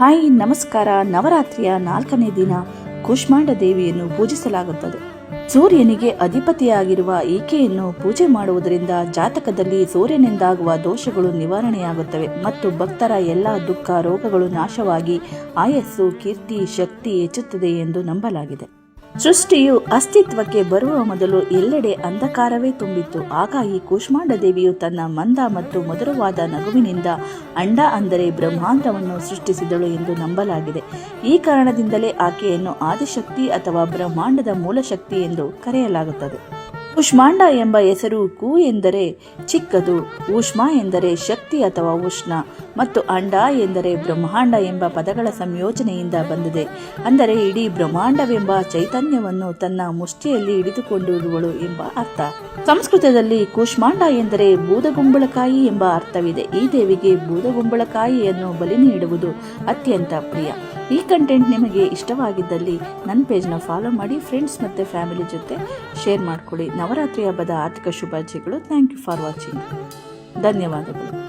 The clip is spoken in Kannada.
ಹಾಯ್ ನಮಸ್ಕಾರ. ನವರಾತ್ರಿಯ 4ನೇ ದಿನ ಕೂಷ್ಮಾಂಡ ದೇವಿಯನ್ನು ಪೂಜಿಸಲಾಗುತ್ತದೆ. ಸೂರ್ಯನಿಗೆ ಅಧಿಪತಿಯಾಗಿರುವ ಈಕೆಯನ್ನು ಪೂಜೆ ಮಾಡುವುದರಿಂದ ಜಾತಕದಲ್ಲಿ ಸೂರ್ಯನಿಂದಾಗುವ ದೋಷಗಳು ನಿವಾರಣೆಯಾಗುತ್ತವೆ ಮತ್ತು ಭಕ್ತರ ಎಲ್ಲ ದುಃಖ ರೋಗಗಳು ನಾಶವಾಗಿ ಆಯಸ್ಸು ಕೀರ್ತಿ ಶಕ್ತಿ ಹೆಚ್ಚುತ್ತದೆ ಎಂದು ನಂಬಲಾಗಿದೆ. ಸೃಷ್ಟಿಯು ಅಸ್ತಿತ್ವಕ್ಕೆ ಬರುವ ಮೊದಲು ಎಲ್ಲೆಡೆ ಅಂಧಕಾರವೇ ತುಂಬಿತ್ತು. ಆಗ ಈ ಕೂಷ್ಮಾಂಡ ದೇವಿಯು ತನ್ನ ಮಂದ ಮತ್ತು ಮಧುರವಾದ ನಗುವಿನಿಂದ ಅಂಡ ಅಂದರೆ ಬ್ರಹ್ಮಾಂಡವನ್ನು ಸೃಷ್ಟಿಸಿದಳು ಎಂದು ನಂಬಲಾಗಿದೆ. ಈ ಕಾರಣದಿಂದಲೇ ಆಕೆಯನ್ನು ಆದಿಶಕ್ತಿ ಅಥವಾ ಬ್ರಹ್ಮಾಂಡದ ಮೂಲಶಕ್ತಿ ಎಂದು ಕರೆಯಲಾಗುತ್ತದೆ. ಕೂಷ್ಮಾಂಡ ಎಂಬ ಹೆಸರು ಕು ಎಂದರೆ ಚಿಕ್ಕದು, ಊಷ್ಮ ಎಂದರೆ ಶಕ್ತಿ ಅಥವಾ ಉಷ್ಣ ಮತ್ತು ಅಂಡ ಎಂದರೆ ಬ್ರಹ್ಮಾಂಡ ಎಂಬ ಪದಗಳ ಸಂಯೋಜನೆಯಿಂದ ಬಂದಿದೆ. ಅಂದರೆ ಇಡೀ ಬ್ರಹ್ಮಾಂಡವೆಂಬ ಚೈತನ್ಯವನ್ನು ತನ್ನ ಮುಷ್ಟಿಯಲ್ಲಿ ಹಿಡಿದುಕೊಂಡಿರುವಳು ಎಂಬ ಅರ್ಥ. ಸಂಸ್ಕೃತದಲ್ಲಿ ಕೂಷ್ಮಾಂಡ ಎಂದರೆ ಬೂದಗುಂಬಳಕಾಯಿ ಎಂಬ ಅರ್ಥವಿದೆ. ಈ ದೇವಿಗೆ ಬೂದಗುಂಬಳಕಾಯಿಯನ್ನು ಬಲಿ ನೀಡುವುದು ಅತ್ಯಂತ ಪ್ರಿಯ. ಈ ಕಂಟೆಂಟ್ ನಿಮಗೆ ಇಷ್ಟವಾಗಿದ್ದಲ್ಲಿ ನನ್ನ ಪೇಜ್ನ ಫಾಲೋ ಮಾಡಿ, ಫ್ರೆಂಡ್ಸ್ ಮತ್ತು ಫ್ಯಾಮಿಲಿ ಜೊತೆ ಶೇರ್ ಮಾಡಿಕೊಳ್ಳಿ. ನವರಾತ್ರಿ ಹಬ್ಬದ ಆರ್ಥಿಕ ಶುಭಾಶಯಗಳು. Thank you for watching. ಧನ್ಯವಾದಗಳು.